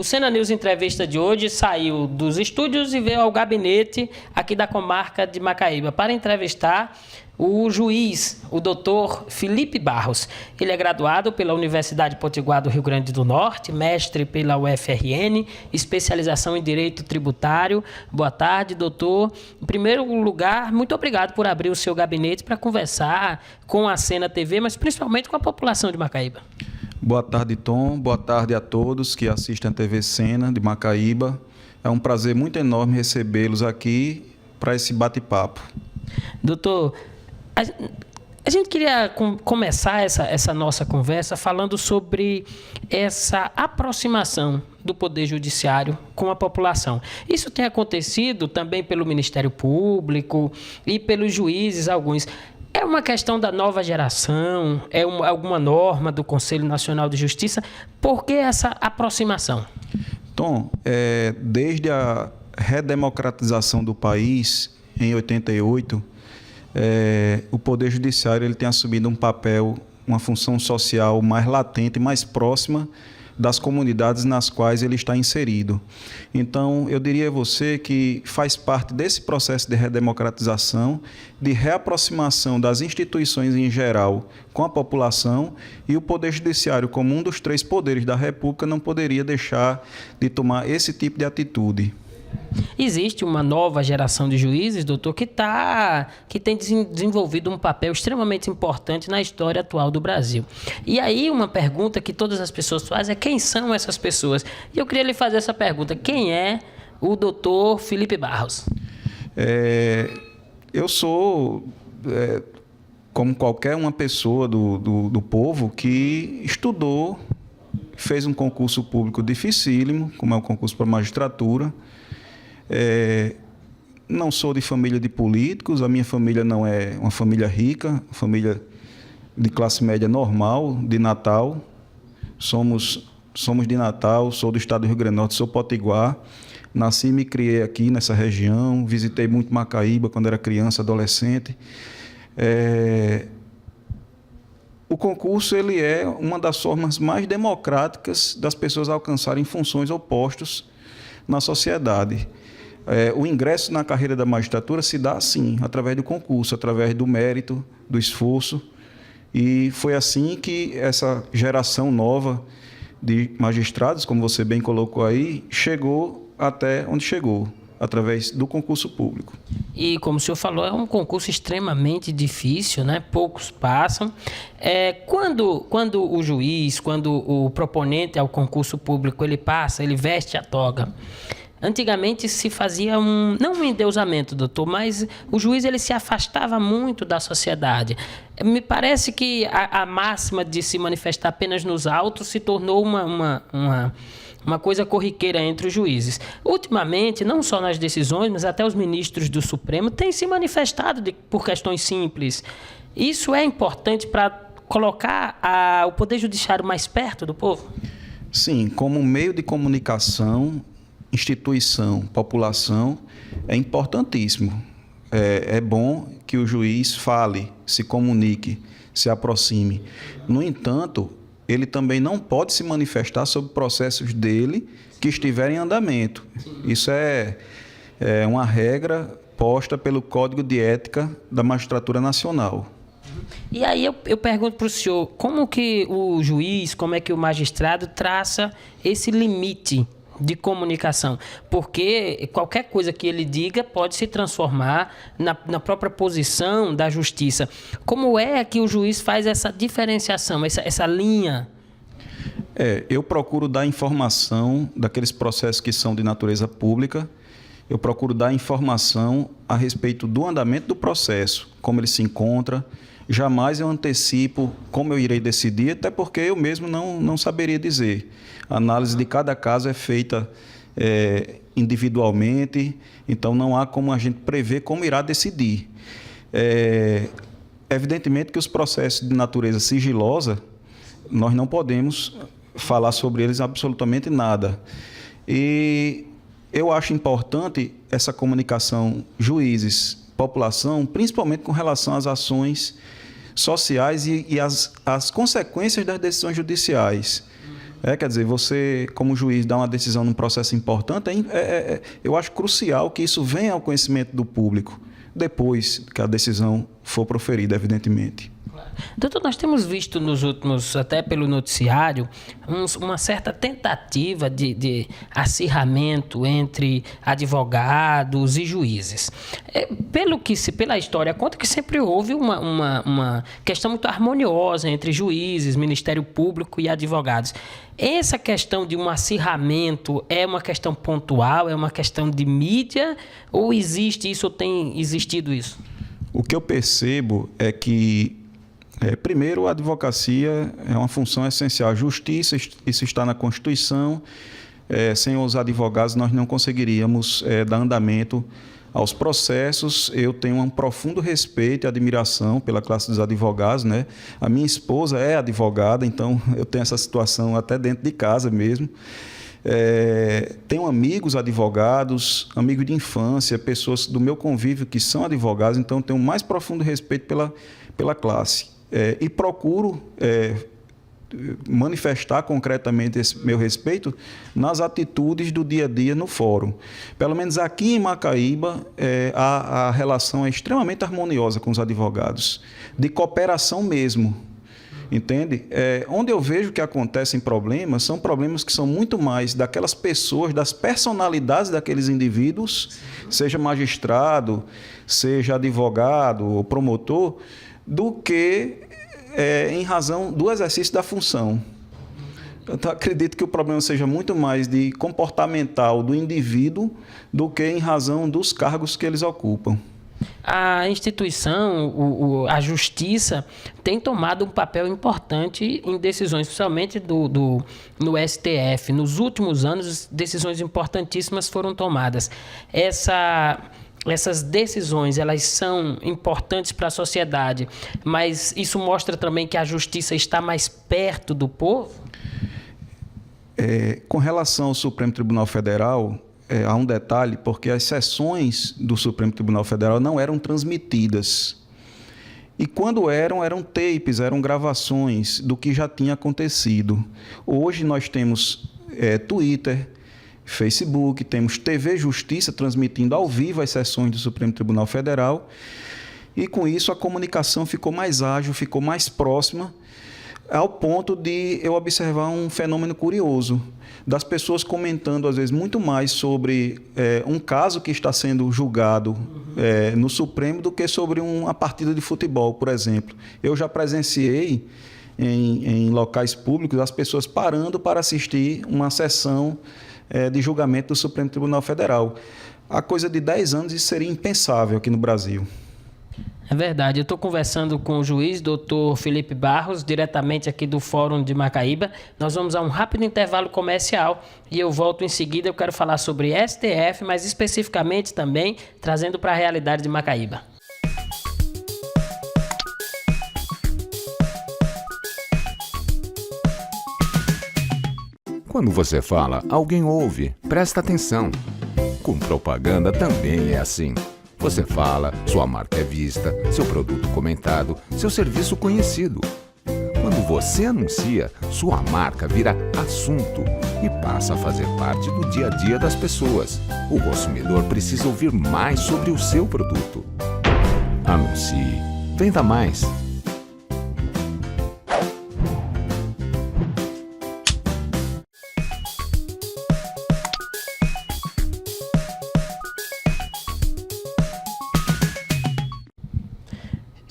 Sena News Entrevista de hoje saiu dos estúdios e veio ao gabinete aqui da comarca de Macaíba para entrevistar o juiz, o doutor Felipe Barros. Ele é graduado pela Universidade Potiguar do Rio Grande do Norte, mestre pela UFRN, especialização em Direito Tributário. Boa tarde, doutor. Em primeiro lugar, muito obrigado por abrir o seu gabinete para conversar com a Sena TV, mas principalmente com a população de Macaíba. Boa tarde, Tom. Boa tarde a todos que assistem a TV Sena de Macaíba. É um prazer muito enorme recebê-los aqui para esse bate-papo. Doutor, a gente queria começar essa nossa conversa falando sobre essa aproximação do Poder Judiciário com a população. Isso tem acontecido também pelo Ministério Público e pelos juízes, alguns. É uma questão da nova geração? É alguma norma do Conselho Nacional de Justiça? Por que essa aproximação? Tom, desde a redemocratização do país, em 88, o Poder Judiciário ele tem assumido um papel, uma função social mais latente, mais próxima das comunidades nas quais ele está inserido. Então, eu diria a você que faz parte desse processo de redemocratização, de reaproximação das instituições em geral com a população, e o Poder Judiciário, como um dos 3 poderes da República, não poderia deixar de tomar esse tipo de atitude. Existe uma nova geração de juízes, doutor, que tem desenvolvido um papel extremamente importante na história atual do Brasil. E aí uma pergunta que todas as pessoas fazem é: quem são essas pessoas? E eu queria lhe fazer essa pergunta: quem é o doutor Felipe Barros? Eu sou, como qualquer uma pessoa do povo que estudou, fez um concurso público dificílimo, como é o concurso para a magistratura. Não sou de família de políticos, a minha família não é uma família rica, família de classe média normal, de Natal. Somos de Natal, sou do estado do Rio Grande do Norte, sou potiguar. Nasci e me criei aqui nessa região, visitei muito Macaíba quando era criança, adolescente. O concurso ele é uma das formas mais democráticas das pessoas alcançarem funções ou postos na sociedade. O ingresso na carreira da magistratura se dá assim, através do concurso, através do mérito, do esforço. E foi assim que essa geração nova de magistrados, como você bem colocou aí, chegou até onde chegou, através do concurso público. E, como o senhor falou, é um concurso extremamente difícil, né? Poucos passam. Quando o juiz, quando o proponente ao concurso público, ele passa, ele veste a toga. Antigamente se fazia não um endeusamento, doutor, mas o juiz ele se afastava muito da sociedade. Me parece que a máxima de se manifestar apenas nos autos se tornou uma coisa corriqueira entre os juízes. Ultimamente, não só nas decisões, mas até os ministros do Supremo têm se manifestado por questões simples. Isso é importante para colocar o Poder Judiciário mais perto do povo? Sim, como meio de comunicação, instituição, população, é importantíssimo. É bom que o juiz fale, se comunique, se aproxime. No entanto, ele também não pode se manifestar sobre processos dele que estiverem em andamento. Isso é uma regra posta pelo Código de Ética da Magistratura Nacional. E aí eu pergunto para o senhor, como que o juiz, como é que o magistrado traça esse limite de comunicação? Porque qualquer coisa que ele diga pode se transformar na própria posição da justiça. Como é que o juiz faz essa diferenciação, essa linha? Eu procuro dar informação daqueles processos que são de natureza pública. Eu procuro dar informação a respeito do andamento do processo, como ele se encontra. Jamais eu antecipo como eu irei decidir, até porque eu mesmo não saberia dizer. A análise de cada caso é feita individualmente, então não há como a gente prever como irá decidir. Evidentemente que os processos de natureza sigilosa, nós não podemos falar sobre eles absolutamente nada. E eu acho importante essa comunicação juízes, população, principalmente com relação às ações sociais e as consequências das decisões judiciais. Quer dizer, você, como juiz, dá uma decisão num processo importante, eu acho crucial que isso venha ao conhecimento do público, depois que a decisão for proferida, evidentemente. Doutor, nós temos visto nos últimos, até pelo noticiário, uma certa tentativa de acirramento entre advogados e juízes. Pela história conta que sempre houve uma questão muito harmoniosa entre juízes, Ministério Público e advogados. Essa questão de um acirramento é uma questão pontual, é uma questão de mídia, ou existe isso, ou tem existido isso? O que eu percebo é que primeiro, a advocacia é uma função essencial. A justiça, isso está na Constituição. Sem os advogados, nós não conseguiríamos dar andamento aos processos. Eu tenho um profundo respeito e admiração pela classe dos advogados, né? A minha esposa é advogada, então eu tenho essa situação até dentro de casa mesmo. Tenho amigos advogados, amigos de infância, pessoas do meu convívio que são advogados, então tenho o mais profundo respeito pela classe. E procuro manifestar concretamente esse meu respeito nas atitudes do dia a dia no fórum. Pelo menos aqui em Macaíba, a relação é extremamente harmoniosa com os advogados, de cooperação mesmo, entende? Onde eu vejo que acontecem problemas, são problemas que são muito mais daquelas pessoas, das personalidades daqueles indivíduos, seja magistrado, seja advogado ou promotor, do que em razão do exercício da função. Eu acredito que o problema seja muito mais de comportamental do indivíduo do que em razão dos cargos que eles ocupam. A instituição, a justiça, tem tomado um papel importante em decisões, principalmente no STF. Nos últimos anos, decisões importantíssimas foram tomadas. Essas decisões, elas são importantes para a sociedade, mas isso mostra também que a justiça está mais perto do povo? Com relação ao Supremo Tribunal Federal, há um detalhe, porque as sessões do Supremo Tribunal Federal não eram transmitidas. E quando eram tapes, eram gravações do que já tinha acontecido. Hoje nós temos Twitter, Facebook, temos TV Justiça transmitindo ao vivo as sessões do Supremo Tribunal Federal, e com isso a comunicação ficou mais ágil, ficou mais próxima, ao ponto de eu observar um fenômeno curioso, das pessoas comentando às vezes muito mais sobre um caso que está sendo julgado no Supremo do que sobre uma partida de futebol, por exemplo. Eu já presenciei em locais públicos as pessoas parando para assistir uma sessão de julgamento do Supremo Tribunal Federal. Há coisa de 10 anos isso seria impensável aqui no Brasil. É verdade. Eu estou conversando com o juiz, doutor Felipe Barros, diretamente aqui do Fórum de Macaíba. Nós vamos a um rápido intervalo comercial e eu volto em seguida. Eu quero falar sobre STF, mas especificamente também trazendo para a realidade de Macaíba. Quando você fala, alguém ouve. Presta atenção. Com propaganda também é assim. Você fala, sua marca é vista, seu produto comentado, seu serviço conhecido. Quando você anuncia, sua marca vira assunto e passa a fazer parte do dia a dia das pessoas. O consumidor precisa ouvir mais sobre o seu produto. Anuncie. Venda mais.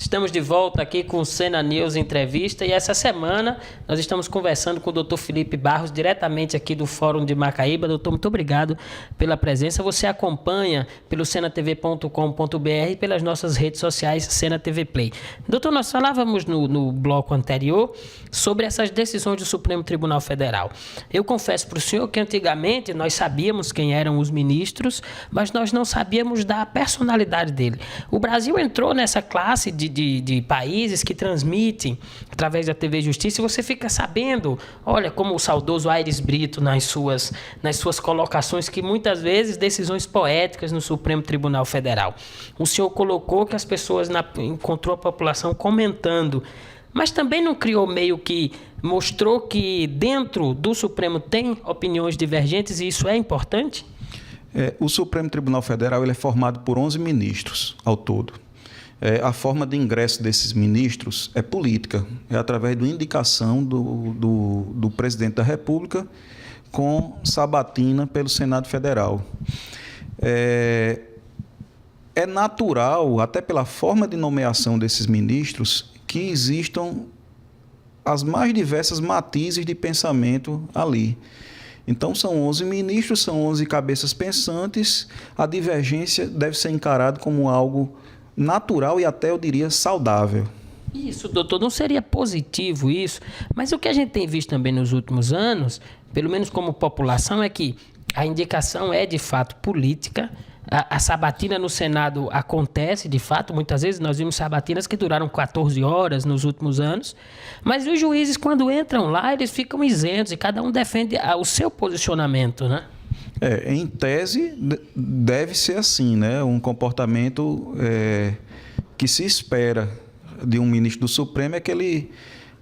Estamos de volta aqui com o Sena News Entrevista e essa semana nós estamos conversando com o Dr. Felipe Barros, diretamente aqui do Fórum de Macaíba. Doutor, muito obrigado pela presença. Você acompanha pelo senatv.com.br e pelas nossas redes sociais Sena TV Play. Doutor, nós falávamos no bloco anterior sobre essas decisões do Supremo Tribunal Federal. Eu confesso para o senhor que antigamente nós sabíamos quem eram os ministros, mas nós não sabíamos da personalidade dele. O Brasil entrou nessa classe de países que transmitem através da TV Justiça e você fica sabendo, olha, como o saudoso Aires Brito nas suas colocações, que muitas vezes decisões poéticas no Supremo Tribunal Federal. O senhor colocou que as pessoas encontrou a população comentando mas também não criou meio que mostrou que dentro do Supremo tem opiniões divergentes e isso é importante? O Supremo Tribunal Federal ele é formado por 11 ministros ao todo. A forma de ingresso desses ministros é política, é através da indicação do presidente da República com sabatina pelo Senado Federal. É natural, até pela forma de nomeação desses ministros, que existam as mais diversas matizes de pensamento ali. Então, são 11 ministros, são 11 cabeças pensantes, a divergência deve ser encarada como algo natural e até, eu diria, saudável. Isso, doutor, não seria positivo isso, mas o que a gente tem visto também nos últimos anos, pelo menos como população, é que a indicação é de fato política. A sabatina no Senado acontece, de fato, muitas vezes nós vimos sabatinas que duraram 14 horas nos últimos anos, mas os juízes, quando entram lá, eles ficam isentos e cada um defende o seu posicionamento, né? Em tese, deve ser assim, né? Um comportamento que se espera de um ministro do Supremo é que ele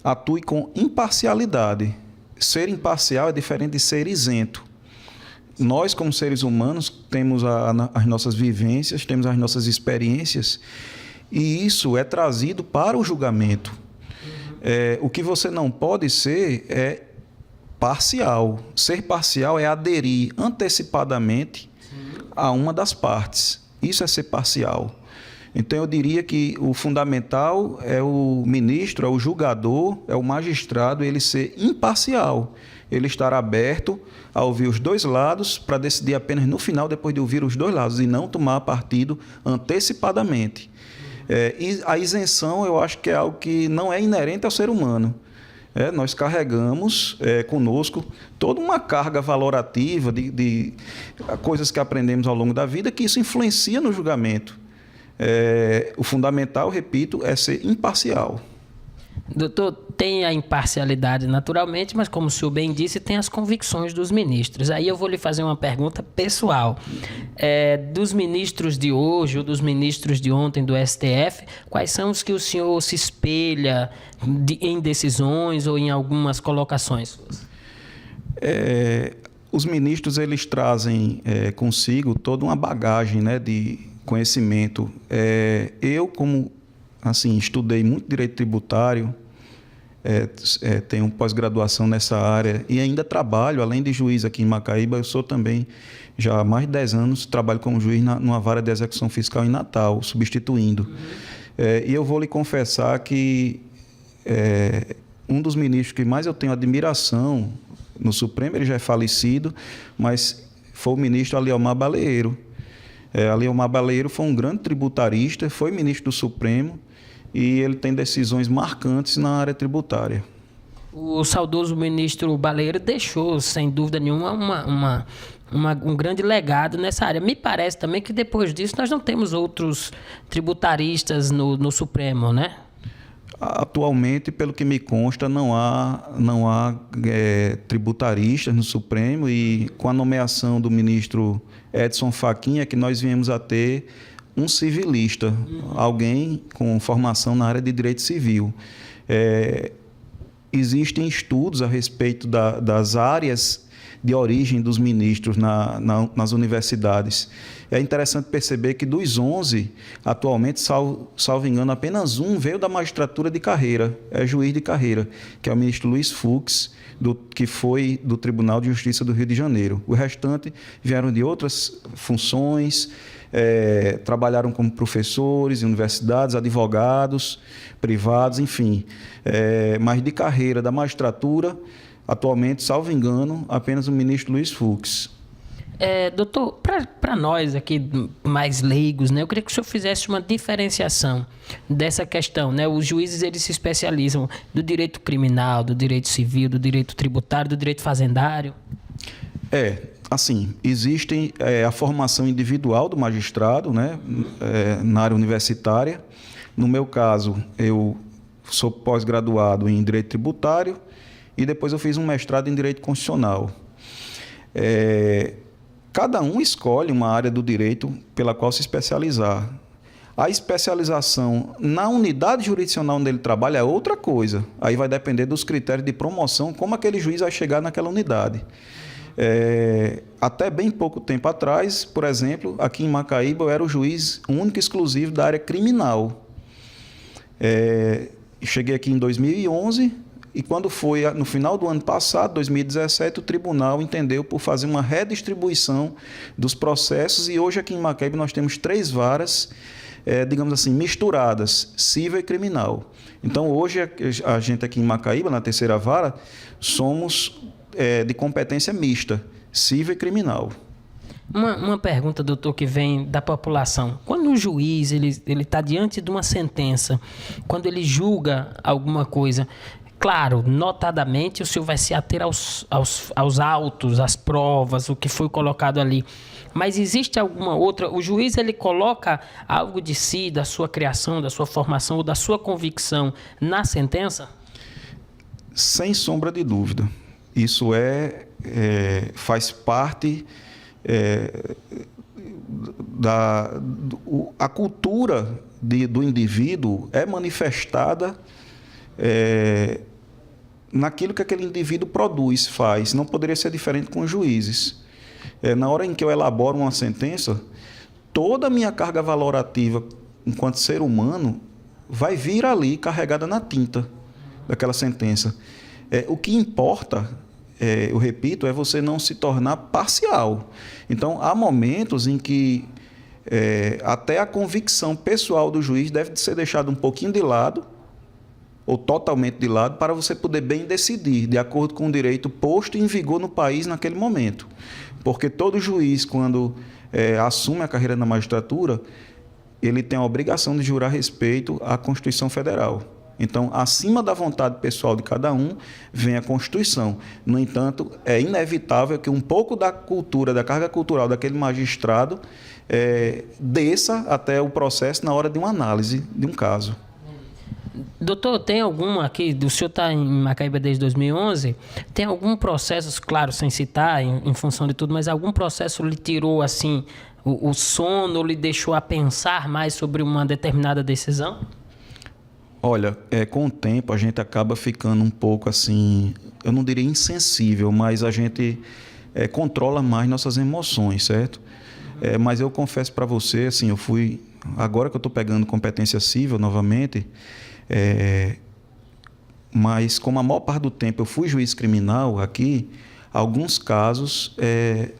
atue com imparcialidade. Ser imparcial é diferente de ser isento. Nós, como seres humanos, temos as nossas vivências, temos as nossas experiências, e isso é trazido para o julgamento. O que você não pode ser é parcial. Ser parcial é aderir antecipadamente a uma das partes. Isso é ser parcial. Então, eu diria que o fundamental é o ministro, é o julgador, é o magistrado, ele ser imparcial. Ele estar aberto a ouvir os dois lados para decidir apenas no final, depois de ouvir os dois lados, e não tomar partido antecipadamente. E a isenção, eu acho que é algo que não é inerente ao ser humano. Nós carregamos conosco toda uma carga valorativa de coisas que aprendemos ao longo da vida, que isso influencia no julgamento. O fundamental, repito, é ser imparcial. Doutor, tem a imparcialidade naturalmente, mas como o senhor bem disse, tem as convicções dos ministros. Aí eu vou lhe fazer uma pergunta pessoal. Dos ministros de hoje ou dos ministros de ontem do STF, quais são os que o senhor se espelha em decisões ou em algumas colocações? Os ministros eles trazem consigo toda uma bagagem, né, de conhecimento. Eu, como estudei muito direito tributário, tenho pós-graduação nessa área e ainda trabalho, além de juiz aqui em Macaíba, eu sou também, já há mais de 10 anos, trabalho como juiz numa vara de execução fiscal em Natal, substituindo. E eu vou lhe confessar que um dos ministros que mais eu tenho admiração no Supremo, ele já é falecido, mas foi o ministro Aliomar Baleiro. Aliomar Baleiro foi um grande tributarista, foi ministro do Supremo, e ele tem decisões marcantes na área tributária. O saudoso ministro Baleiro deixou, sem dúvida nenhuma, um grande legado nessa área. Me parece também que depois disso nós não temos outros tributaristas no Supremo, né? Atualmente, pelo que me consta, não há tributaristas no Supremo, e com a nomeação do ministro Edson Fachin é que nós viemos a ter um civilista, alguém com formação na área de direito civil. Existem estudos a respeito das áreas de origem dos ministros nas universidades. É interessante perceber que dos 11, atualmente, salvo engano, apenas um veio da magistratura de carreira, é juiz de carreira, que é o ministro Luiz Fux, que foi do Tribunal de Justiça do Rio de Janeiro. O restante vieram de outras funções, trabalharam como professores em universidades, advogados, privados, enfim. Mas de carreira da magistratura, atualmente, salvo engano, apenas o ministro Luiz Fux. Doutor, para nós aqui mais leigos, né, eu queria que o senhor fizesse uma diferenciação dessa questão, né? Os juízes eles se especializam do direito criminal, do direito civil, do direito tributário, do direito fazendário. Existe a formação individual do magistrado, né, na área universitária. No meu caso, eu sou pós-graduado em direito tributário e depois eu fiz um mestrado em direito constitucional. Cada um escolhe uma área do direito pela qual se especializar. A especialização na unidade jurisdicional onde ele trabalha é outra coisa. Aí vai depender dos critérios de promoção, como aquele juiz vai chegar naquela unidade. Até bem pouco tempo atrás, por exemplo, aqui em Macaíba, eu era o juiz único e exclusivo da área criminal. Cheguei aqui em 2011 e quando foi no final do ano passado, 2017, o tribunal entendeu por fazer uma redistribuição dos processos e hoje aqui em Macaíba nós temos 3 varas, digamos assim, misturadas, civil e criminal. Então, hoje, a gente aqui em Macaíba, na 3ª vara, somos de competência mista, civil e criminal. Uma pergunta, doutor, que vem da população. Quando o juiz ele está diante de uma sentença, quando ele julga alguma coisa, claro, notadamente o senhor vai se ater aos autos, às provas, o que foi colocado ali. Mas existe alguma outra... O juiz ele coloca algo de si, da sua criação, da sua formação ou da sua convicção na sentença? Sem sombra de dúvida. Isso faz parte a cultura do indivíduo é manifestada naquilo que aquele indivíduo produz, faz. Não poderia ser diferente com os juízes. Na hora em que eu elaboro uma sentença, toda a minha carga valorativa enquanto ser humano vai vir ali carregada na tinta daquela sentença. O que importa, eu repito, é você não se tornar parcial. Então, há momentos em que até a convicção pessoal do juiz deve ser deixada um pouquinho de lado, ou totalmente de lado, para você poder bem decidir, de acordo com o direito posto em vigor no país naquele momento. Porque todo juiz, quando assume a carreira na magistratura, ele tem a obrigação de jurar respeito à Constituição Federal. Então, acima da vontade pessoal de cada um, vem a Constituição. No entanto, é inevitável que um pouco da cultura, da carga cultural daquele magistrado desça até o processo na hora de uma análise de um caso. Doutor, tem algum aqui, o senhor está em Macaíba desde 2011, tem algum processo, claro, sem citar, em função de tudo, mas algum processo lhe tirou assim o sono, lhe deixou a pensar mais sobre uma determinada decisão? Olha, com o tempo a gente acaba ficando um pouco assim, eu não diria insensível, mas a gente controla mais nossas emoções, certo? Mas eu confesso para você, assim, agora que eu estou pegando competência civil novamente, mas como a maior parte do tempo eu fui juiz criminal aqui, alguns casos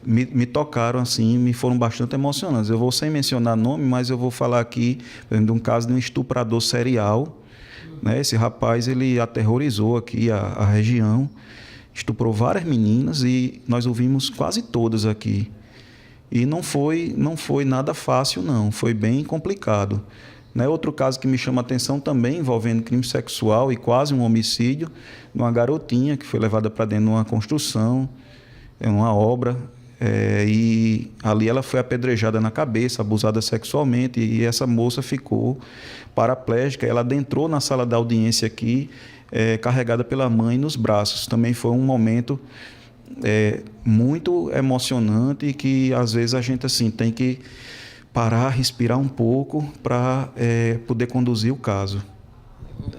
me tocaram assim, me foram bastante emocionantes. Eu vou sem mencionar nome, mas eu vou falar aqui de um caso de um estuprador serial, né? Esse rapaz ele aterrorizou aqui a região, estuprou várias meninas e nós ouvimos quase todas aqui. E não foi nada fácil, não, foi bem complicado. Outro caso que me chama a atenção também, envolvendo crime sexual e quase um homicídio, de uma garotinha que foi levada para dentro de uma construção, uma obra, e ali ela foi apedrejada na cabeça, abusada sexualmente, e essa moça ficou paraplégica. Ela adentrou na sala da audiência aqui, carregada pela mãe nos braços. Também foi um momento muito emocionante e que às vezes a gente assim tem que parar, respirar um pouco para poder conduzir o caso.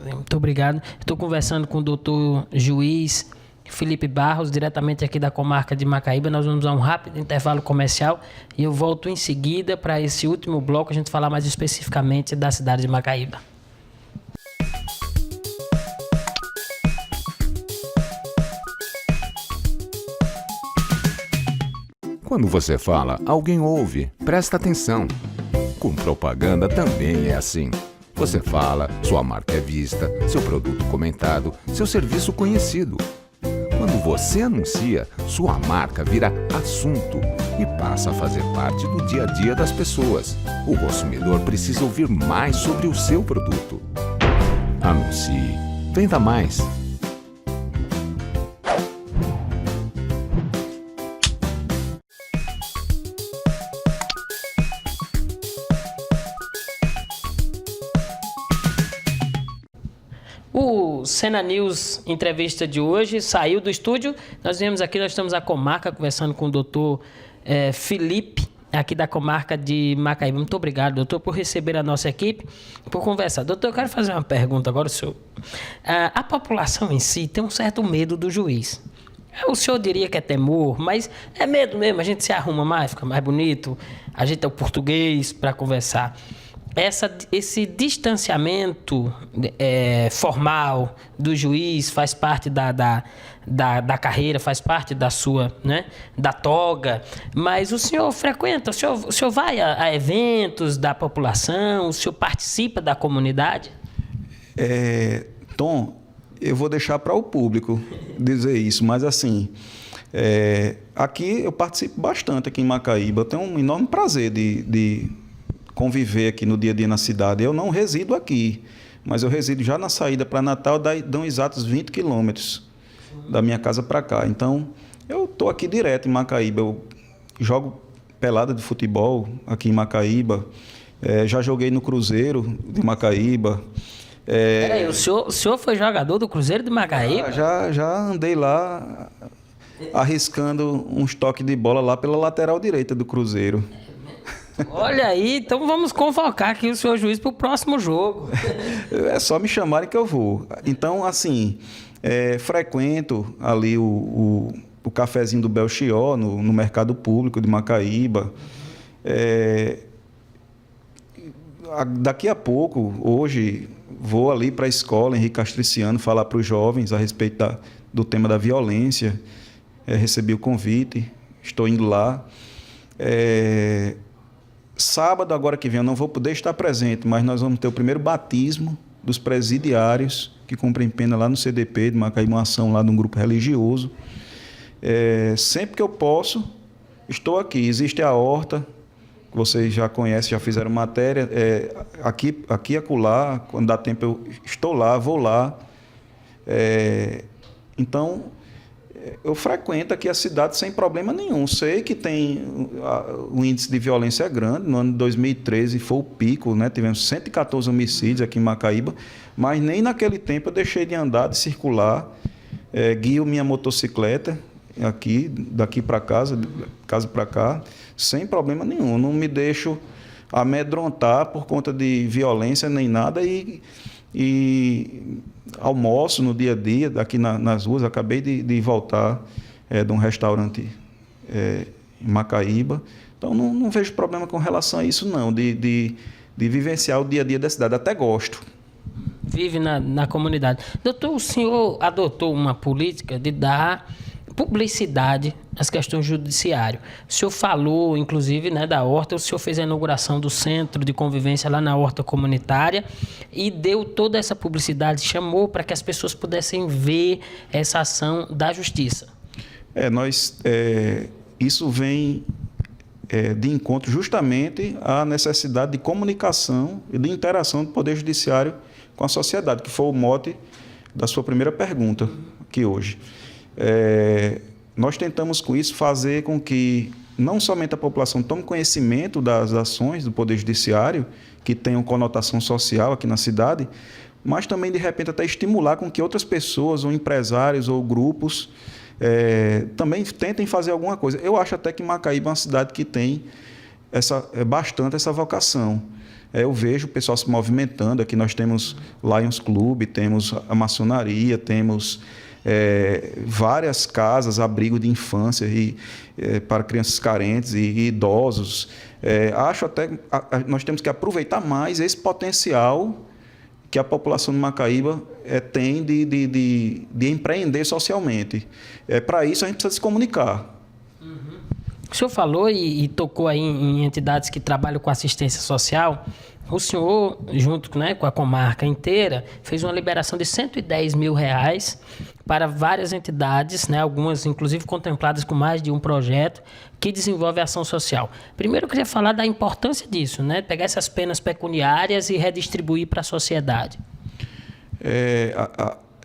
Muito obrigado. Estou conversando com o doutor juiz Felipe Barros, diretamente aqui da comarca de Macaíba. Nós vamos a um rápido intervalo comercial e eu volto em seguida para esse último bloco, a gente falar mais especificamente da cidade de Macaíba. Quando você fala, alguém ouve. Presta atenção. Com propaganda também é assim. Você fala, sua marca é vista, seu produto comentado, seu serviço conhecido. Quando você anuncia, sua marca vira assunto e passa a fazer parte do dia a dia das pessoas. O consumidor precisa ouvir mais sobre o seu produto. Anuncie. Venda mais. O Sena News entrevista de hoje saiu do estúdio. Nós viemos aqui, nós estamos a comarca conversando com o doutor Felipe aqui da comarca de Macaíba. Muito obrigado, doutor, por receber a nossa equipe, por conversar. Doutor, eu quero fazer uma pergunta agora, senhor. A população em si tem um certo medo do juiz. O senhor diria que é temor, mas é medo mesmo. A gente se arruma mais, fica mais bonito. A gente é o português para conversar. Esse distanciamento formal do juiz faz parte da carreira, faz parte da sua, né, da toga. Mas o senhor frequenta, o senhor vai a eventos da população, o senhor participa da comunidade? Tom, eu vou deixar para o público dizer isso, mas assim, aqui eu participo bastante aqui em Macaíba. Eu tenho um enorme prazer de conviver aqui no dia a dia na cidade. Eu não resido aqui, mas eu resido já na saída para Natal, dão exatos 20 quilômetros da minha casa para cá. Então, eu estou aqui direto em Macaíba. Eu jogo pelada de futebol aqui em Macaíba. Já joguei no Cruzeiro de Macaíba. Peraí, o senhor foi jogador do Cruzeiro de Macaíba? Já andei lá arriscando uns toques de bola lá pela lateral direita do Cruzeiro. Olha aí, então vamos convocar aqui o senhor juiz para o próximo jogo. É só me chamarem que eu vou. Então, assim, frequento ali o cafezinho do Belchior no mercado público de Macaíba. Daqui a pouco, hoje, vou ali para a escola Henrique Castriciano falar para os jovens a respeito do tema da violência. Recebi o convite, estou indo lá. Sábado, agora que vem, eu não vou poder estar presente, mas nós vamos ter o primeiro batismo dos presidiários que cumprem pena lá no CDP de Macaíba, uma ação lá de um grupo religioso. Sempre que eu posso, estou aqui. Existe a horta, que vocês já conhecem, já fizeram matéria. Aqui e acolá, quando dá tempo eu estou lá, vou lá. Então, eu frequento aqui a cidade sem problema nenhum. Sei que o índice de violência é grande. No ano de 2013 foi o pico, né? Tivemos 114 homicídios aqui em Macaíba, mas nem naquele tempo eu deixei de andar, de circular. Guio minha motocicleta daqui para casa para cá, sem problema nenhum. Não me deixo amedrontar por conta de violência nem nada e almoço no dia a dia, aqui nas ruas. Acabei de voltar de um restaurante em Macaíba. Então, não vejo problema com relação a isso, não, de vivenciar o dia a dia da cidade. Até gosto. Vive na comunidade. Doutor, o senhor adotou uma política de dar publicidade às questões judiciárias. O senhor falou, inclusive, né, da horta. O senhor fez a inauguração do centro de convivência lá na horta comunitária e deu toda essa publicidade, chamou para que as pessoas pudessem ver essa ação da justiça. Isso vem de encontro justamente à necessidade de comunicação e de interação do Poder Judiciário com a sociedade, que foi o mote da sua primeira pergunta aqui hoje. Nós tentamos com isso fazer com que não somente a população tome conhecimento das ações do Poder Judiciário, que tenham conotação social aqui na cidade, mas também, de repente, até estimular com que outras pessoas, ou empresários, ou grupos, também tentem fazer alguma coisa. Eu acho até que Macaíba é uma cidade que tem bastante essa vocação. Eu vejo o pessoal se movimentando. Aqui nós temos Lions Club, temos a maçonaria, temos várias casas, abrigo de infância para crianças carentes e idosos. Acho até que nós temos que aproveitar mais esse potencial que a população de Macaíba tem de empreender socialmente. Para isso, a gente precisa se comunicar. O senhor falou e tocou aí em entidades que trabalham com assistência social. O senhor, junto, né, com a comarca inteira, fez uma liberação de R$110 mil para várias entidades, né, algumas inclusive contempladas com mais de um projeto que desenvolve ação social. Primeiro eu queria falar da importância disso, né, pegar essas penas pecuniárias e redistribuir para a sociedade.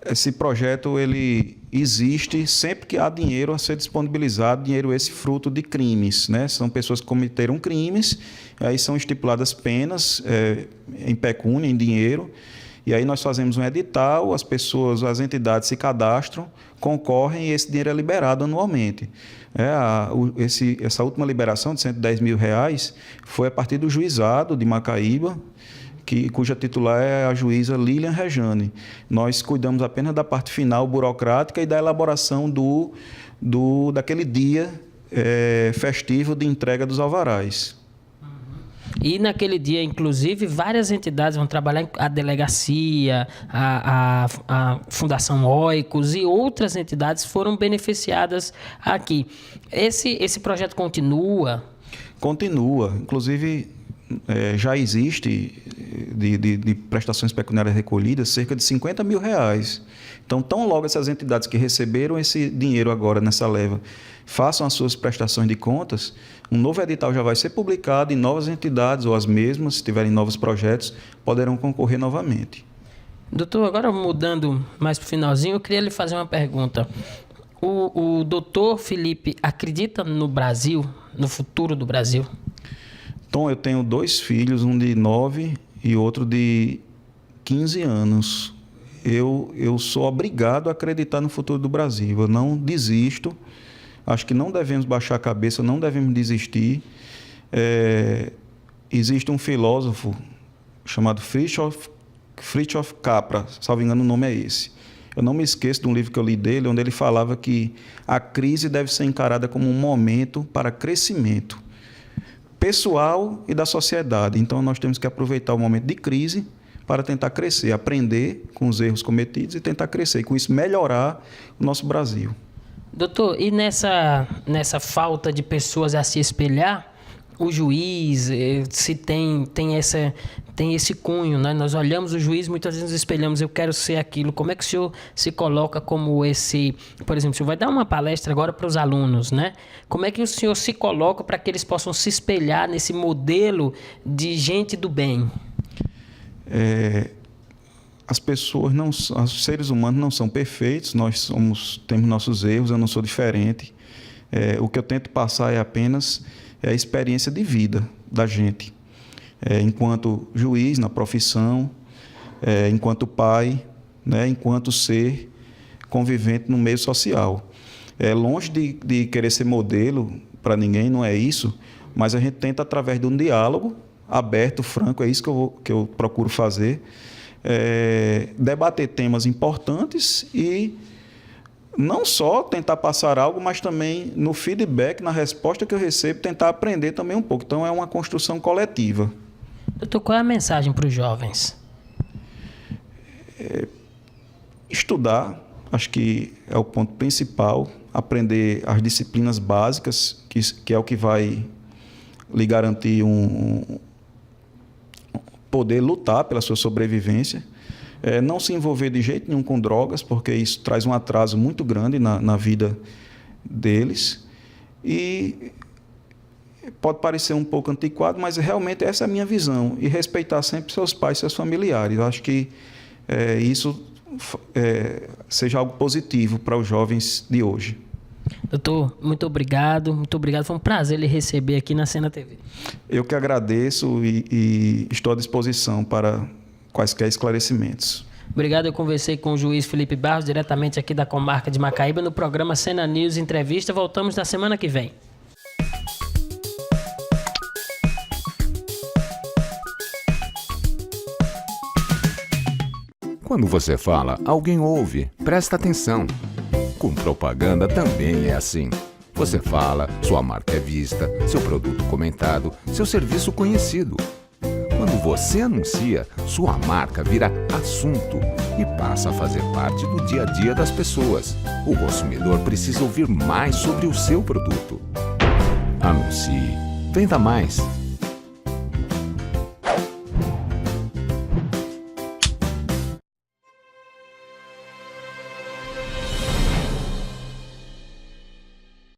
Esse projeto ele existe sempre que há dinheiro a ser disponibilizado, dinheiro esse fruto de crimes, né? São pessoas que cometeram crimes, aí são estipuladas penas em pecúnia, em dinheiro, E aí nós fazemos um edital, as entidades se cadastram, concorrem e esse dinheiro é liberado anualmente. Essa última liberação de R$110 mil foi a partir do juizado de Macaíba, cuja titular é a juíza Lilian Rejane. Nós cuidamos apenas da parte final burocrática e da elaboração daquele dia festivo de entrega dos alvarás. E naquele dia, inclusive, várias entidades vão trabalhar, a delegacia, a Fundação Oicos e outras entidades foram beneficiadas aqui. Esse projeto continua? Continua. Inclusive, já existe de prestações pecuniárias recolhidas cerca de R$50 mil. Então, tão logo essas entidades que receberam esse dinheiro agora nessa leva façam as suas prestações de contas, um novo edital já vai ser publicado e novas entidades, ou as mesmas, se tiverem novos projetos, poderão concorrer novamente. Doutor, agora mudando mais para o finalzinho, eu queria lhe fazer uma pergunta. O doutor Felipe acredita no Brasil, no futuro do Brasil? Tom, eu tenho 2 filhos, um de 9 e outro de 15 anos. Eu sou obrigado a acreditar no futuro do Brasil. Eu não desisto. Acho que não devemos baixar a cabeça, não devemos desistir. Existe um filósofo chamado Fritjof Capra, salvo engano o nome é esse. Eu não me esqueço de um livro que eu li dele, onde ele falava que a crise deve ser encarada como um momento para crescimento pessoal e da sociedade. Então, nós temos que aproveitar o momento de crise para tentar crescer, aprender com os erros cometidos e tentar crescer, e com isso melhorar o nosso Brasil. Doutor, e nessa falta de pessoas a se espelhar, o juiz se tem esse cunho, né? Nós olhamos o juiz, muitas vezes nos espelhamos, eu quero ser aquilo. Como é que o senhor se coloca como esse... Por exemplo, o senhor vai dar uma palestra agora para os alunos, né? Como é que o senhor se coloca para que eles possam se espelhar nesse modelo de gente do bem? As pessoas os seres humanos não são perfeitos, temos nossos erros, eu não sou diferente. O que eu tento passar é apenas a experiência de vida da gente, enquanto juiz na profissão, enquanto pai, né, enquanto ser convivente no meio social. Longe de querer ser modelo para ninguém, não é isso, mas a gente tenta, através de um diálogo aberto, franco, é isso que eu procuro fazer, debater temas importantes e não só tentar passar algo, mas também no feedback, na resposta que eu recebo, tentar aprender também um pouco. Então, é uma construção coletiva. Doutor, qual é a mensagem para os jovens? Estudar, acho que é o ponto principal. Aprender as disciplinas básicas, que é o que vai lhe garantir poder lutar pela sua sobrevivência. Não se envolver de jeito nenhum com drogas, porque isso traz um atraso muito grande na vida deles. E pode parecer um pouco antiquado, mas realmente essa é a minha visão. E respeitar sempre seus pais, seus familiares. Eu acho que isso seja algo positivo para os jovens de hoje. Doutor, muito obrigado. Foi um prazer lhe receber aqui na Cena TV. Eu que agradeço e estou à disposição para quaisquer esclarecimentos. Obrigado, eu conversei com o juiz Felipe Barros, diretamente aqui da comarca de Macaíba, no programa Cena News Entrevista. Voltamos na semana que vem. Quando você fala, alguém ouve. Presta atenção. Com propaganda também é assim. Você fala, sua marca é vista, seu produto comentado, seu serviço conhecido. Quando você anuncia, sua marca vira assunto e passa a fazer parte do dia a dia das pessoas. O consumidor precisa ouvir mais sobre o seu produto. Anuncie. Venda mais.